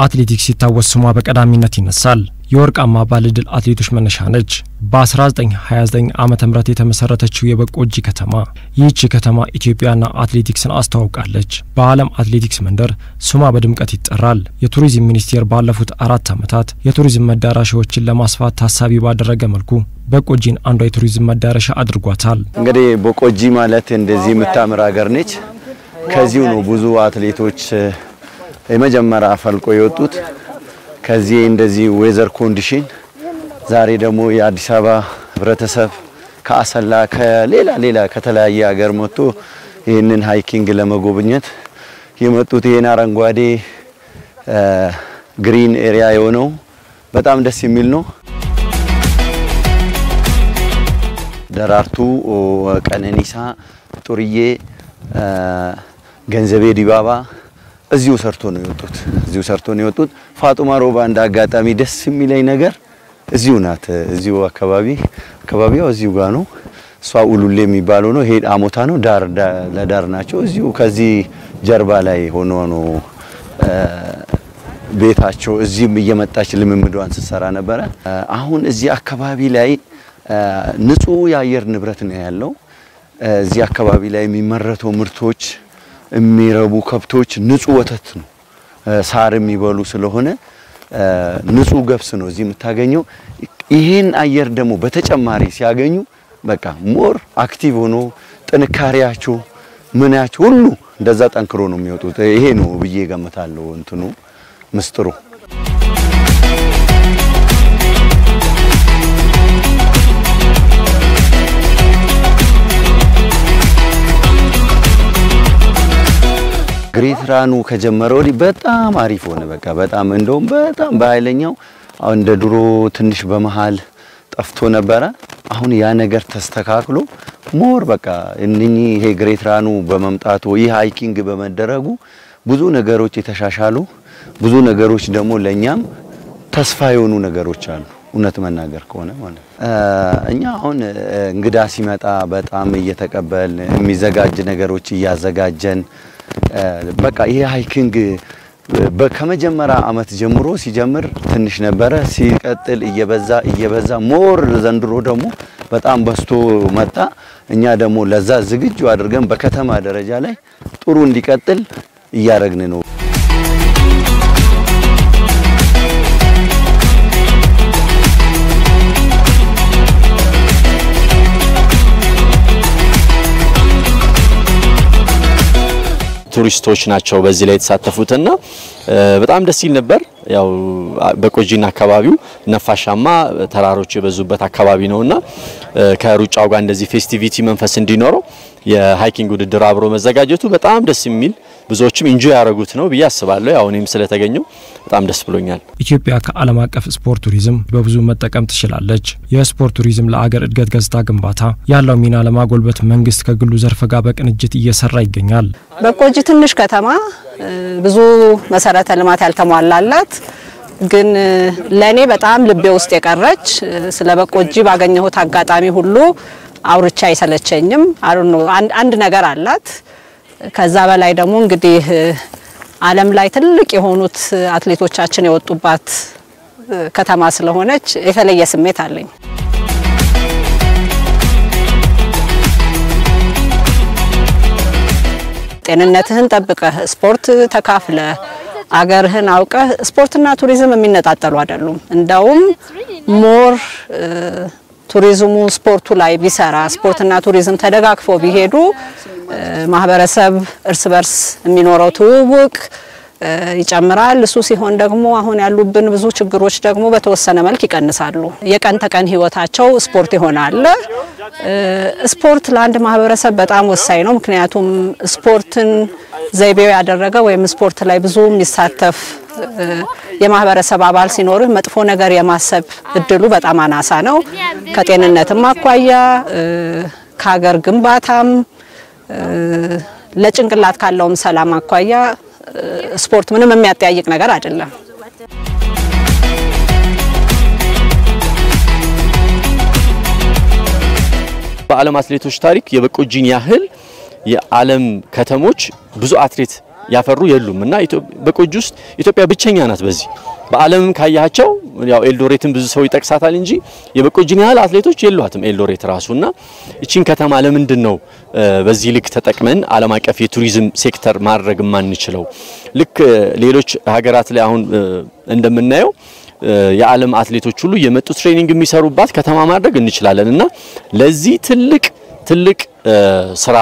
አትሌቲክስ ሲታወስ ስሟ በቀዳሚነት ይነሳል። የወርቃማ ባለድል አትሌቶች መነሻ ነች። በ1929 ዓመተ ምህረት የተመሰረተችው የበቆጂ ከተማ ይህች ከተማ ኢትዮጵያና አትሌቲክስን አስተዋውቃለች። በዓለም አትሌቲክስ መንደር ስሟ በድምቀት ይጠራል። የቱሪዝም ሚኒስቴር ባለፉት 4 ዓመታት የቱሪዝም መዳረሻዎችን ለማስፋት ታሳቢ ባደረገ መልኩ በቆጂን አንዷ የቱሪዝም መዳረሻ አድርጓታል። እንግዲህ በቆጂ ማለት እንደዚህ የምታምር ሀገር ነች። ከዚሁ ነው ብዙ አትሌቶች የመጀመሪያ ፈልቆ የወጡት። ከዚህ እንደዚህ ዌዘር ኮንዲሽን ዛሬ ደግሞ የአዲስ አበባ ህብረተሰብ ከአሰላ ከሌላ ከተለያየ ሀገር መጥቶ ይሄንን ሃይኪንግ ለመጎብኘት የመጡት ይሄን አረንጓዴ ግሪን ኤሪያ የሆነው በጣም ደስ የሚል ነው። ደራርቱ ቀነኒሳ ጡርዬ ገንዘቤ ዲባባ እዚሁ ሰርቶ ነው የወጡት። ፋጡማ ሮባ እንደ አጋጣሚ ደስ የሚለኝ ነገር እዚሁ ናት። እዚሁ አካባቢው እዚሁ ጋር ነው። እሷ ኡሉሌ የሚባለው ነው። ይሄ አሞታ ነው። ዳር ለዳር ናቸው። እዚሁ ከዚህ ጀርባ ላይ ሆኖ ነው ቤታቸው። እዚህም እየመጣች ልምምዷን ስትሰራ ነበረ። አሁን እዚህ አካባቢ ላይ ንጹህ የአየር ንብረት ነው ያለው። እዚህ አካባቢ ላይ የሚመረተው ምርቶች የሚረቡ ከብቶች ንጹህ ወተት ነው። ሳር የሚበሉ ስለሆነ ንጹህ ገብስ ነው እዚህ የምታገኘው። ይሄን አየር ደግሞ በተጨማሪ ሲያገኙ በቃ ሞር አክቲቭ ሆኖ ጥንካሬያቸው ምናቸው ሁሉ እንደዛ ጠንክሮ ነው የሚወጡት። ይሄ ነው ብዬ ገምታለሁ እንትኑ ምስጥሩ። ግሬት ራኑ ከጀመረው በጣም አሪፍ ሆነ። በቃ በጣም እንደውም በጣም በኃይለኛው እንደ ድሮ ትንሽ በመሃል ጠፍቶ ነበረ። አሁን ያ ነገር ተስተካክሎ ሞር በቃ ይሄ ግሬት ራኑ በመምጣቱ ይሄ ሃይኪንግ በመደረጉ ብዙ ነገሮች የተሻሻሉ ብዙ ነገሮች ደግሞ ለኛም ተስፋ የሆኑ ነገሮች አሉ። እውነት መናገር ከሆነ ማለት እኛ አሁን እንግዳ ሲመጣ በጣም እየተቀበል የሚዘጋጅ ነገሮች እያዘጋጀን በቃ ይሄ ሃይኪንግ ከመጀመሪያ አመት ጀምሮ ሲጀምር ትንሽ ነበረ። ሲቀጥል እየበዛ ሞር ዘንድሮ ደግሞ በጣም በስቶ መጣ። እኛ ደግሞ ለዛ ዝግጁ አድርገን በከተማ ደረጃ ላይ ጥሩ እንዲቀጥል እያረግን ነው። ቱሪስቶች ናቸው በዚህ ላይ የተሳተፉትና በጣም ደስ ይል ነበር። ያው በቆጂና አካባቢው ነፋሻማ ተራሮች የበዙበት አካባቢ ነውና ከሩጫው ጋር እንደዚህ ፌስቲቪቲ መንፈስ እንዲኖረው የሃይኪንግ ውድድር አብሮ መዘጋጀቱ በጣም ደስ የሚል ብዙዎችም ኢንጆይ ያደረጉት ነው ብዬ አስባለሁ። ያው እኔም ስለተገኘው በጣም ደስ ብሎኛል። ኢትዮጵያ ከዓለም አቀፍ ስፖርት ቱሪዝም በብዙ መጠቀም ትችላለች። የስፖርት ቱሪዝም ለአገር እድገት ገጽታ ግንባታ ያለው ሚና ለማጎልበት መንግስት ከግሉ ዘርፍ ጋር በቅንጅት እየሰራ ይገኛል። በቆጂ ትንሽ ከተማ ብዙ መሰረተ ልማት ያልተሟላላት ግን ለኔ በጣም ልቤ ውስጥ የቀረች ስለበቆጂ ባገኘሁት አጋጣሚ ሁሉ አውርቻ አይሰለቸኝም። አንድ ነገር አላት። ከዛ በላይ ደግሞ እንግዲህ ዓለም ላይ ትልቅ የሆኑት አትሌቶቻችን የወጡባት ከተማ ስለሆነች የተለየ ስሜት አለኝ። ጤንነትህን ጠብቀህ ስፖርት ተካፍለ አገርህን አውቀህ ስፖርትና ቱሪዝም የሚነጣጠሉ አይደሉም። እንደውም ሞር ቱሪዝሙ ስፖርቱ ላይ ቢሰራ ስፖርትና ቱሪዝም ተደጋግፎ ቢሄዱ ማህበረሰብ እርስ በርስ የሚኖረው ትውውቅ ይጨምራል። እሱ ሲሆን ደግሞ አሁን ያሉብን ብዙ ችግሮች ደግሞ በተወሰነ መልክ ይቀንሳሉ። የቀን ተቀን ህይወታቸው ስፖርት ይሆናል። ስፖርት ለአንድ ማህበረሰብ በጣም ወሳኝ ነው። ምክንያቱም ስፖርትን ዘይቤው ያደረገ ወይም ስፖርት ላይ ብዙ የሚሳተፍ የማህበረሰብ አባል ሲኖር መጥፎ ነገር የማሰብ እድሉ በጣም አናሳ ነው። ከጤንነትም አኳያ ከሀገር ግንባታም ለጭንቅላት ካለውም ሰላም አኳያ ስፖርት ምንም የሚያጠያይቅ ነገር አይደለም። በዓለም አትሌቶች ታሪክ የበቆጂን ያህል የዓለም ከተሞች ብዙ አትሌት ያፈሩ የሉምና በቆጂ ውስጥ ኢትዮጵያ ብቸኛ ናት በዚህ በዓለም ካያቸው ያው ኤልዶሬትን ብዙ ሰው ይጠቅሳታል እንጂ የበቆጂን ያህል አትሌቶች የሏትም ኤልዶሬት ራሱና እቺን ከተማ ለምንድነው በዚህ ልክ ተጠቅመን ዓለም አቀፍ የቱሪዝም ሴክተር ማድረግ ማንችለው ልክ ሌሎች ሀገራት ላይ አሁን እንደምናየው የዓለም አትሌቶች ሁሉ የመጡ ትሬኒንግ የሚሰሩባት ከተማ ማድረግ እንችላለንና ለዚህ ትልቅ ስራ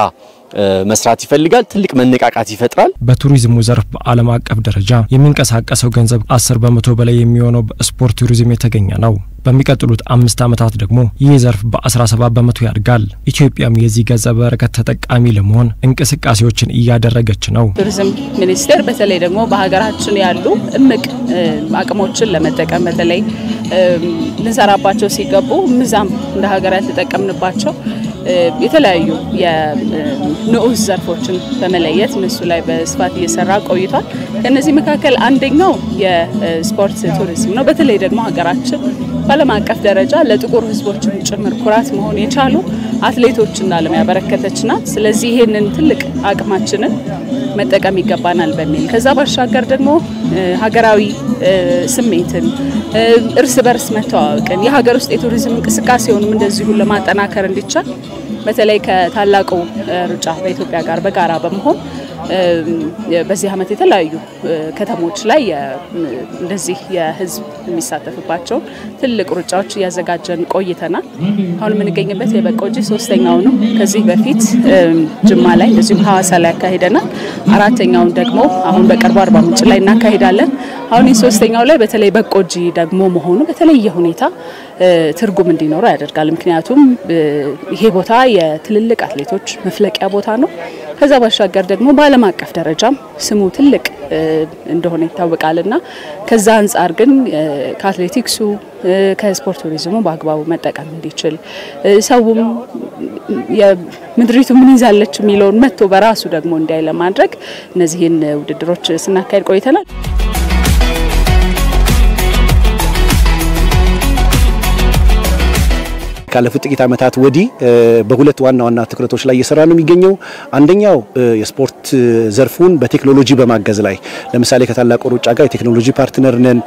መስራት ይፈልጋል ትልቅ መነቃቃት ይፈጥራል በቱሪዝሙ ዘርፍ በዓለም አቀፍ ደረጃ የሚንቀሳቀሰው ገንዘብ 10% በላይ የሚሆነው በስፖርት ቱሪዝም የተገኘ ነው በሚቀጥሉት 5 ዓመታት ደግሞ ይህ ዘርፍ በ17% ያድጋል ኢትዮጵያም የዚህ ገንዘብ በረከት ተጠቃሚ ለመሆን እንቅስቃሴዎችን እያደረገች ነው ቱሪዝም ሚኒስቴር በተለይ ደግሞ በሀገራችን ያሉ እምቅ አቅሞችን ለመጠቀም በተለይ ልንሰራባቸው ሲገቡ ምዛም እንደ ሀገር ያልተጠቀምንባቸው የተለያዩ የንዑስ ዘርፎችን በመለየት እነሱ ላይ በስፋት እየሰራ ቆይቷል ከነዚህ መካከል አንደኛው የስፖርት ቱሪዝም ነው በተለይ ደግሞ ሀገራችን በዓለም አቀፍ ደረጃ ለጥቁር ህዝቦች ጭምር ኩራት መሆን የቻሉ አትሌቶችና ለሚያበረከተች ናት ስለዚህ ይሄንን ትልቅ አቅማችንን መጠቀም ይገባናል በሚል ከዛ ባሻገር ደግሞ ሀገራዊ ስሜትን እርስ በርስ መተዋወቅን የሀገር ውስጥ የቱሪዝም እንቅስቃሴውንም እንደዚሁ ለማጠናከር እንዲቻል በተለይ ከታላቁ ሩጫ በኢትዮጵያ ጋር በጋራ በመሆን በዚህ አመት የተለያዩ ከተሞች ላይ እንደዚህ የህዝብ የሚሳተፍባቸው ትልቅ ሩጫዎች ያዘጋጀን ቆይተናል አሁን ምንገኝበት የበቆጂ 3ኛው ነው ከዚህ በፊት ጅማ ላይ እንደዚህ ሐዋሳ ላይ ያካሂደናል አራተኛውን ደግሞ አሁን በቅርቡ አርባ ምንጭ ላይ እናካሂዳለን አሁን የ3ኛው ላይ በተለይ በቆጂ ደግሞ መሆኑ በተለየ ሁኔታ ትርጉም እንዲኖረው ያደርጋል ምክንያቱም ይሄ ቦታ የትልልቅ አትሌቶች መፍለቂያ ቦታ ነው ከዛ ባሻገር ደግሞ በዓለም አቀፍ ደረጃም ስሙ ትልቅ እንደሆነ ይታወቃልና ከዛ አንፃር ግን ከአትሌቲክሱ ከስፖርት ቱሪዝሙ በአግባቡ መጠቀም እንዲችል ሰውም የምድሪቱ ምን ይዛለች የሚለውን መጥቶ በራሱ ደግሞ እንዳይ ለማድረግ እነዚህን ውድድሮች ስናካሄድ ቆይተናል ካለፉት ጥቂት ዓመታት ወዲህ በሁለት ዋና ትኩረቶች ላይ እየሰራ ነው የሚገኘው አንደኛው የስፖርት ዘርፉን በቴክኖሎጂ በማገዝ ላይ ለምሳሌ ከታላቁ ሩጫ ጋር የቴክኖሎጂ ፓርትነር ነን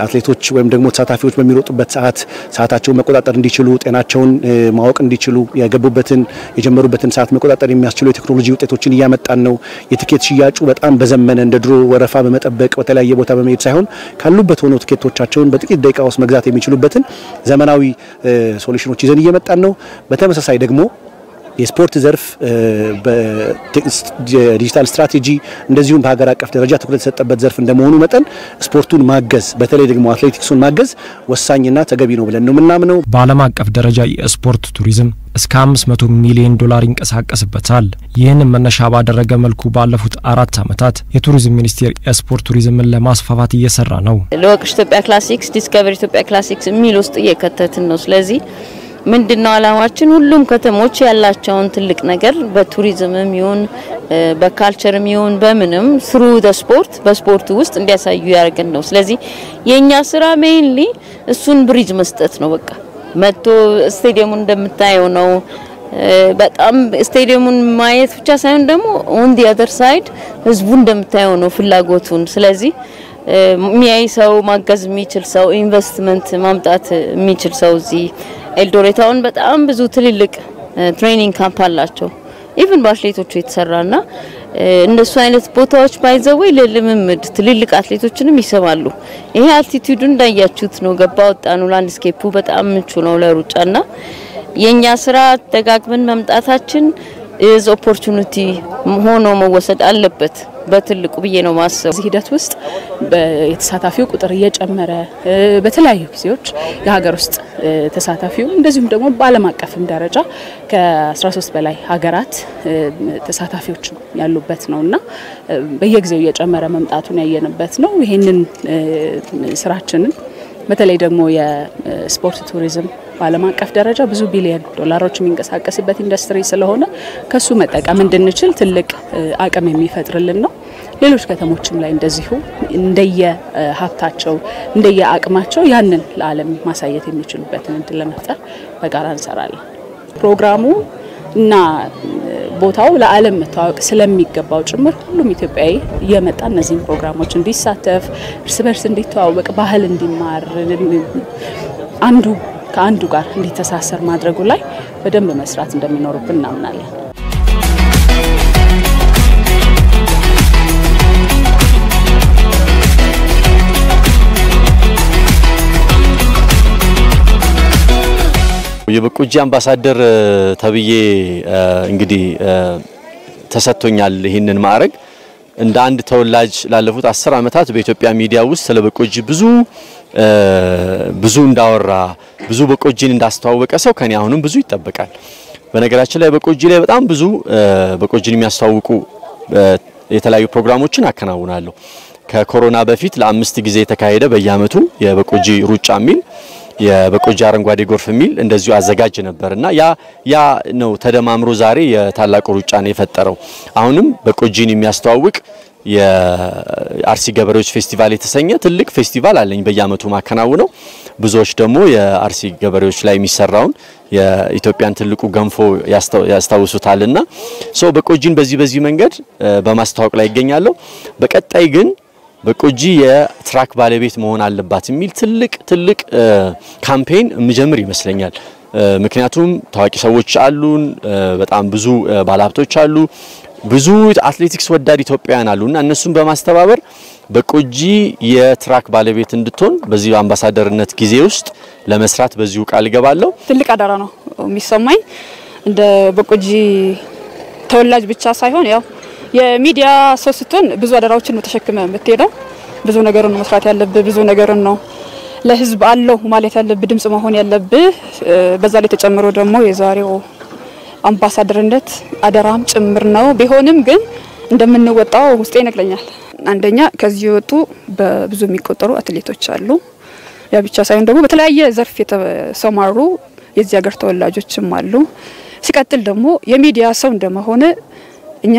አትሌቶች ወይም ደግሞ ተሳታፊዎች በሚሮጡበት ሰዓታቸውን መቆጣጠር እንዲችሉ ጤናቸውን ማወቅ እንዲችሉ የገቡበትን የጀመሩበትን ሰዓት መቆጣጠር የሚያስችሉ የቴክኖሎጂ ውጤቶችን እያመጣን ነው የቲኬት ሽያጩ በጣም በዘመነ እንደ ድሮ ወረፋ በመጠበቅ በተለያየ ቦታ በመሄድ ሳይሆን ካሉበት ሆኖ ቲኬቶቻቸውን በጥቂት ደቂቃ ውስጥ መግዛት የሚችሉበትን ዘመናዊ ሶሉሽኖች ይዘን እየመጣን ነው በተመሳሳይ ደግሞ የስፖርት ዘርፍ በዲጂታል ስትራቴጂ እንደዚሁም በሀገር አቀፍ ደረጃ ትኩረት የተሰጠበት ዘርፍ እንደመሆኑ መጠን ስፖርቱን ማገዝ በተለይ ደግሞ አትሌቲክሱን ማገዝ ወሳኝና ተገቢ ነው ብለን ነው ምናምነው በዓለም አቀፍ ደረጃ የስፖርት ቱሪዝም እስከ $500 ሚሊዮን ይንቀሳቀስበታል ይህንን መነሻ ባደረገ መልኩ ባለፉት 4 ዓመታት የቱሪዝም ሚኒስቴር የስፖርት ቱሪዝምን ለማስፋፋት እየሰራ ነው ለወቅሽ ኢትዮጵያ ክላሲክስ ዲስከቨሪ ኢትዮጵያ ክላሲክስ የሚል ውስጥ እየከተትን ነው ስለዚህ ምንድነው አላማችን ሁሉም ከተሞች ያላቸውን ትልቅ ነገር በቱሪዝምም ይሁን በካልቸርም ይሁን በምንም ስሩ ስፖርት በስፖርቱ ውስጥ እንዲያሳዩ ያደርገን ነው ስለዚህ የኛ ስራ ሜይንሊ እሱን ብሪጅ መስጠት ነው በቃ መጥቶ ስቴዲየሙን እንደምታየው ነው በጣም ስቴዲየሙን ማየት ብቻ ሳይሆን ደግሞ ኦን ዲ አዘር ሳይድ ህዝቡ እንደምታየው ነው ፍላጎቱን ስለዚህ የሚያይ ሰው ማገዝ የሚችል ሰው ኢንቨስትመንት ማምጣት የሚችል ሰው እዚህ ኤልዶሬታውን በጣም ብዙ ትልልቅ ትሬኒንግ ካምፕ አላቸው ኢቭን በአትሌቶቹ የተሰራና እነሱ አይነት ቦታዎች ባይዘው ለልምምድ ትልልቅ አትሌቶችንም ይሰማሉ ይሄ አልቲቲዩድ እንዳያችሁት ነው ገባ ወጣኑ ላንድስኬፑ በጣም ምቹ ነው ለሩጫና የኛ ስራ ተጋግመን መምጣታችን is opportunity ሆኖ መወሰድ አለበት በትልቁ ብዬ ነው ማሰብ ሂደት ውስጥ የተሳታፊው ቁጥር እየጨመረ በተለያዩ ጊዜዎች የሀገር ውስጥ ተሳታፊው እንደዚሁም ደግሞ በዓለም አቀፍም ደረጃ ከ13 በላይ ሀገራት ተሳታፊዎች ያሉበት ነውና በየጊዜው እየጨመረ መምጣቱን ያየንበት ነው ይሄንን ስራችንን በተለይ ደግሞ የስፖርት ቱሪዝም በዓለም አቀፍ ደረጃ ብዙ ቢሊዮን ዶላሮች የሚንቀሳቀስበት ኢንዱስትሪ ስለሆነ ከሱ መጠቀም እንድንችል ትልቅ አቅም የሚፈጥርልን ነው ሌሎች ከተሞችም ላይ እንደዚሁ እንደየ ሀብታቸው እንደየ አቅማቸው ያንን ለዓለም ማሳየት የሚችሉበትን እንትን ለመፍጠር በጋራ እንሰራለን ፕሮግራሙ እና ቦታው ለዓለም መታወቅ ስለሚገባው ጭምር ሁሉም ኢትዮጵያዊ እየመጣ እነዚህን ፕሮግራሞች እንዲሳተፍ እርስ በርስ እንዲተዋወቅ ባህል እንዲማር አንዱ ከአንዱ ጋር እንዲተሳሰር ማድረጉ ላይ በደንብ መስራት እንደሚኖርብን እናምናለን። የበቆጂ አምባሳደር ተብዬ እንግዲህ ተሰጥቶኛል ይሄንን ማዕረግ እንደ አንድ ተወላጅ ላለፉት 10 አመታት በኢትዮጵያ ሚዲያ ውስጥ ስለበቆጂ ብዙ እንዳወራ ብዙ በቆጂን እንዳስተዋወቀ ሰው ከኔ አሁንም ብዙ ይጠበቃል። በነገራችን ላይ በቆጂ ላይ በጣም ብዙ በቆጂን የሚያስተዋውቁ የተለያዩ ፕሮግራሞችን አከናውናለሁ። ከኮሮና በፊት ለ5 ጊዜ የተካሄደ በየአመቱ የበቆጂ ሩጫ ሚል የበቆጂ አረንጓዴ ጎርፍ ሚል እንደዚሁ አዘጋጅ ነበርና ያ ነው ተደማምሮ ዛሬ የታላቁ ሩጫን የፈጠረው። አሁንም በቆጂን የሚያስተዋውቅ የአርሲ ገበሬዎች ፌስቲቫል የተሰኘ ትልቅ ፌስቲቫል አለኝ በየአመቱ ማከናውነው። ብዙዎች ደግሞ የአርሲ ገበሬዎች ላይ የሚሰራውን የኢትዮጵያን ትልቁ ገንፎ ያስታውሱታልና በቆጂን በዚህ መንገድ በማስተዋወቅ ላይ ይገኛለሁ። በቀጣይ ግን በቆጂ የትራክ ባለቤት መሆን አለባት የሚል ትልቅ ካምፔን ምጀምር ይመስለኛል። ምክንያቱም ታዋቂ ሰዎች አሉን፣ በጣም ብዙ ባለሀብቶች አሉ፣ ብዙ አትሌቲክስ ወዳድ ኢትዮጵያውያን አሉና እነሱን በማስተባበር በቆጂ የትራክ ባለቤት እንድትሆን በዚህ አምባሳደርነት ጊዜ ውስጥ ለመስራት በዚሁ ቃል ገባለሁ። ትልቅ አደራ ነው የሚሰማኝ እንደ በቆጂ ተወላጅ ብቻ ሳይሆን ያው የሚዲያ ሰው ስትሆን ብዙ አደራዎችን ነው ተሸክመ የምትሄደው። ብዙ ነገር ነው መስራት ያለብህ፣ ብዙ ነገር ነው ለህዝብ አለው ማለት ያለብህ፣ ድምጽ መሆን ያለብህ። በዛ ላይ ተጨምሮ ደግሞ የዛሬው አምባሳደርነት አደራም ጭምር ነው። ቢሆንም ግን እንደምንወጣው ውስጤ ይነግረኛል። አንደኛ ከዚህ ወጡ በብዙ የሚቆጠሩ አትሌቶች አሉ። ያ ብቻ ሳይሆን ደግሞ በተለያየ ዘርፍ የተሰማሩ የዚህ ሀገር ተወላጆችም አሉ። ሲቀጥል ደግሞ የሚዲያ ሰው እንደመሆነ እኛ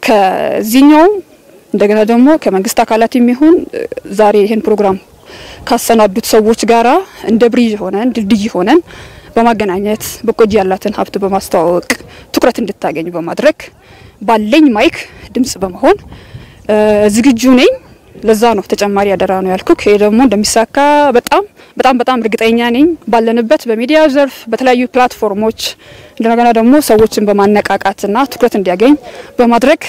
ከዚህኛው እንደገና ደግሞ ከመንግስት አካላት የሚሆን ዛሬ ይሄን ፕሮግራም ካሰናዱት ሰዎች ጋራ እንደ ብሪጅ ሆነን ድልድይ ሆነን በማገናኘት በቆጂ ያላትን ሀብት በማስተዋወቅ ትኩረት እንድታገኝ በማድረግ ባለኝ ማይክ ድምጽ በመሆን ዝግጁ ነኝ። ለዛ ነው ተጨማሪ አደራ ነው ያልኩት። ይሄ ደግሞ እንደሚሳካ በጣም እርግጠኛ ነኝ። ባለንበት በሚዲያ ዘርፍ በተለያዩ ፕላትፎርሞች እንደገና ደግሞ ሰዎችን በማነቃቃትና ትኩረት እንዲያገኝ በማድረግ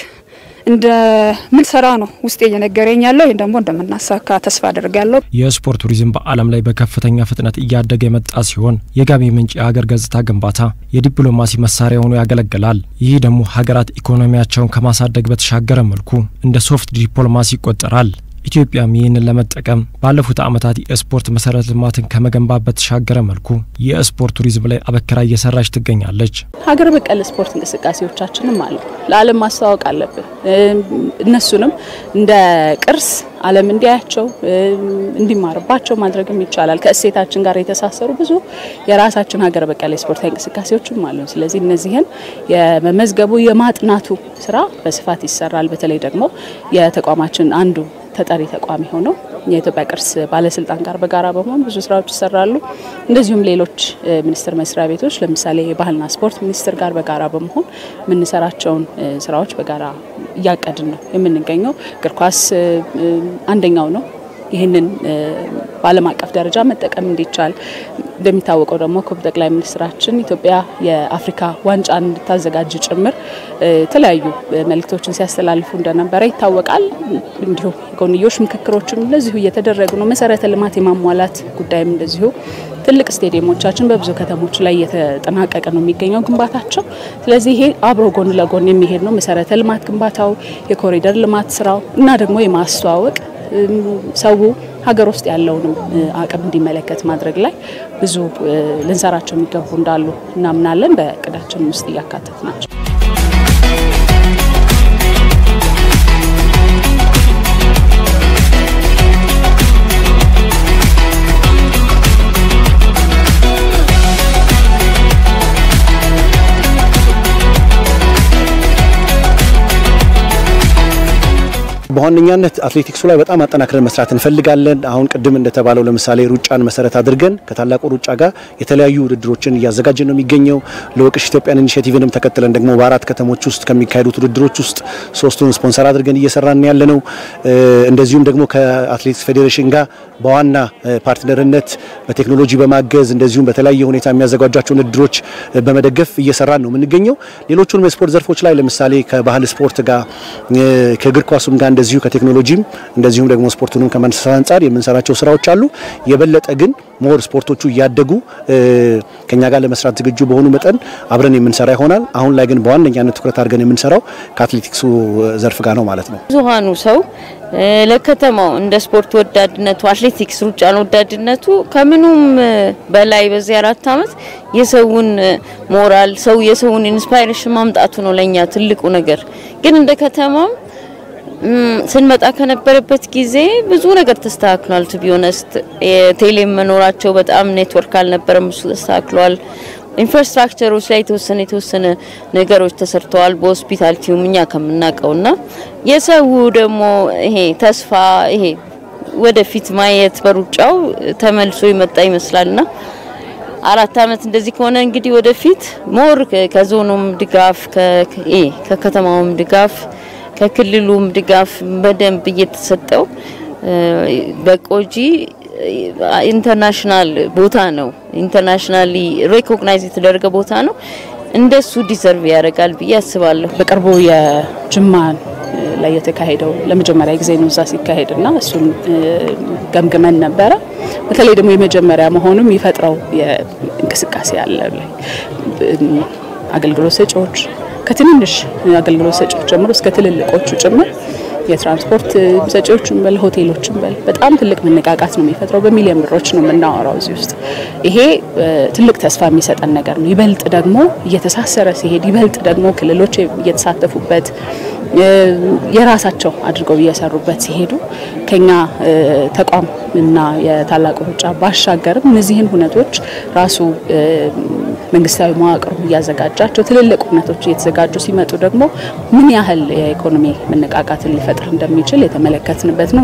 እንደ ምን ሰራ ነው ውስጤ እየነገረኝ ያለው። ይሄን ደግሞ እንደምናሳካ ተስፋ አደርጋለሁ። የስፖርት ቱሪዝም በዓለም ላይ በከፍተኛ ፍጥነት እያደገ የመጣ ሲሆን የገቢ ምንጭ የሀገር ገጽታ ግንባታ የዲፕሎማሲ መሳሪያ ሆኖ ያገለግላል። ይህ ደግሞ ሀገራት ኢኮኖሚያቸውን ከማሳደግ በተሻገረ መልኩ እንደ ሶፍት ዲፕሎማሲ ይቆጠራል። ኢትዮጵያም ይህንን ለመጠቀም ባለፉት አመታት የስፖርት መሰረተ ልማትን ከመገንባት በተሻገረ መልኩ የስፖርት ቱሪዝም ላይ አበክራ እየሰራች ትገኛለች። ሀገር በቀል ስፖርት እንቅስቃሴዎቻችንም አሉ፣ ለዓለም ማስተዋወቅ አለብን። እነሱንም እንደ ቅርስ ዓለም እንዲያያቸው እንዲማርባቸው ማድረግም ይቻላል። ከእሴታችን ጋር የተሳሰሩ ብዙ የራሳችን ሀገር በቀል ስፖርታዊ እንቅስቃሴዎችም አሉ። ስለዚህ እነዚህን የመመዝገቡ የማጥናቱ ስራ በስፋት ይሰራል። በተለይ ደግሞ የተቋማችን አንዱ ተጠሪ ተቋም ሆኖ የኢትዮጵያ ቅርስ ባለስልጣን ጋር በጋራ በመሆን ብዙ ስራዎች ይሰራሉ። እንደዚሁም ሌሎች ሚኒስቴር መስሪያ ቤቶች ለምሳሌ የባህልና ስፖርት ሚኒስቴር ጋር በጋራ በመሆን የምንሰራቸውን ስራዎች በጋራ እያቀድን ነው የምንገኘው። እግር ኳስ አንደኛው ነው። ይህንን በዓለም አቀፍ ደረጃ መጠቀም እንዲቻል እንደሚታወቀው ደግሞ ጠቅላይ ሚኒስትራችን ኢትዮጵያ የአፍሪካ ዋንጫን እንድታዘጋጅ ጭምር የተለያዩ መልእክቶችን ሲያስተላልፉ እንደነበረ ይታወቃል። እንዲሁም ጎንዮሽ ምክክሮችም እንደዚሁ እየተደረጉ ነው። መሰረተ ልማት የማሟላት ጉዳይም እንደዚሁ ትልቅ ስቴዲየሞቻችን በብዙ ከተሞች ላይ እየተጠናቀቀ ነው የሚገኘው ግንባታቸው። ስለዚህ ይሄ አብሮ ጎን ለጎን የሚሄድ ነው። መሰረተ ልማት ግንባታው፣ የኮሪደር ልማት ስራው እና ደግሞ የማስተዋወቅ ሰው ሀገር ውስጥ ያለውንም አቅም እንዲመለከት ማድረግ ላይ ብዙ ልንሰራቸው የሚገቡ እንዳሉ እናምናለን። በእቅዳችን ውስጥ እያካተትናቸው በዋነኛነት አትሌቲክሱ ላይ በጣም አጠናክረን መስራት እንፈልጋለን። አሁን ቅድም እንደተባለው ለምሳሌ ሩጫን መሰረት አድርገን ከታላቁ ሩጫ ጋር የተለያዩ ውድድሮችን እያዘጋጀን ነው የሚገኘው። ለወቅሽ ኢትዮጵያን ኢኒሺዬቲቭንም ተከትለን ደግሞ በአራት ከተሞች ውስጥ ከሚካሄዱት ውድድሮች ውስጥ 3ቱን ስፖንሰር አድርገን እየሰራን ያለነው። እንደዚሁም ደግሞ ከአትሌቲክስ ፌዴሬሽን ጋር በዋና ፓርትነርነት በቴክኖሎጂ በማገዝ እንደዚሁም በተለያየ ሁኔታ የሚያዘጋጇቸውን ውድድሮች በመደገፍ እየሰራን ነው የምንገኘው። ሌሎቹን የስፖርት ዘርፎች ላይ ለምሳሌ ከባህል ስፖርት ጋር ከእግር ኳሱም ጋር እንደዚሁ ከቴክኖሎጂም እንደዚሁም ደግሞ ስፖርቱንም ከማንሳት አንፃር የምንሰራቸው ስራዎች አሉ። የበለጠ ግን ሞር ስፖርቶቹ እያደጉ ከኛ ጋር ለመስራት ዝግጁ በሆኑ መጠን አብረን የምንሰራ ይሆናል። አሁን ላይ ግን በዋነኛነት ትኩረት አድርገን የምንሰራው ከአትሌቲክሱ ዘርፍ ጋር ነው ማለት ነው። ብዙሃኑ ሰው ለከተማው እንደ ስፖርት ወዳድነቱ አትሌቲክስ ሩጫን ወዳድነቱ ከምኑም በላይ በዚህ 4 አመት የሰውን ሞራል ሰው የሰውን ኢንስፓይሬሽን ማምጣቱ ነው ለኛ ትልቁ ነገር። ግን እንደ ከተማው ስንመጣ ከነበረበት ጊዜ ብዙ ነገር ተስተካክሏል። ቱ ቢ ኦነስት የቴሌ መኖራቸው በጣም ኔትወርክ አልነበረም፣ እሱ ተስተካክሏል። ኢንፍራስትራክቸሮች ላይ የተወሰነ ነገሮች ተሰርተዋል። በሆስፒታሊቲው እኛ ከምናቀውና የሰው ደግሞ ይሄ ተስፋ ይሄ ወደፊት ማየት በሩጫው ተመልሶ ይመጣ ይመስላልና 4 አመት እንደዚህ ከሆነ እንግዲህ ወደፊት ሞር ከዞኑም ድጋፍ ከከተማውም ድጋፍ ከክልሉም ድጋፍ በደንብ እየተሰጠው በቆጂ ኢንተርናሽናል ቦታ ነው ኢንተርናሽናሊ ሪኮግናይዝ የተደረገ ቦታ ነው። እንደሱ ዲዘርቭ ያደርጋል ብዬ አስባለሁ። በቅርቡ የጅማ ላይ የተካሄደው ለመጀመሪያ ጊዜ ነው እዛ ሲካሄድና እሱን ገምግመን ነበረ። በተለይ ደግሞ የመጀመሪያ መሆኑም ይፈጥረው የእንቅስቃሴ አለ አገልግሎት ሰጪዎች ከትንንሽ አገልግሎት ሰጪዎች ጀምሮ እስከ ትልልቆቹ ጭምር የትራንስፖርት ሰጪዎችም በሆቴሎችም በጣም ትልቅ መነቃቃት ነው የሚፈጥረው። በሚሊዮን ብሮች ነው የምናወራው እዚህ ውስጥ። ይሄ ትልቅ ተስፋ የሚሰጠን ነገር ነው። ይበልጥ ደግሞ እየተሳሰረ ሲሄድ ይበልጥ ደግሞ ክልሎች እየተሳተፉበት የራሳቸው አድርገው እየሰሩበት ሲሄዱ ከኛ ተቋም እና የታላቁ ሩጫ ባሻገርም እነዚህን ሁነቶች ራሱ መንግስታዊ መዋቅሩ ያዘጋጃቸው ትልልቅ ሁነቶች እየተዘጋጁ ሲመጡ ደግሞ ምን ያህል የኢኮኖሚ መነቃቃትን ሊፈጥር እንደሚችል የተመለከትንበት ነው።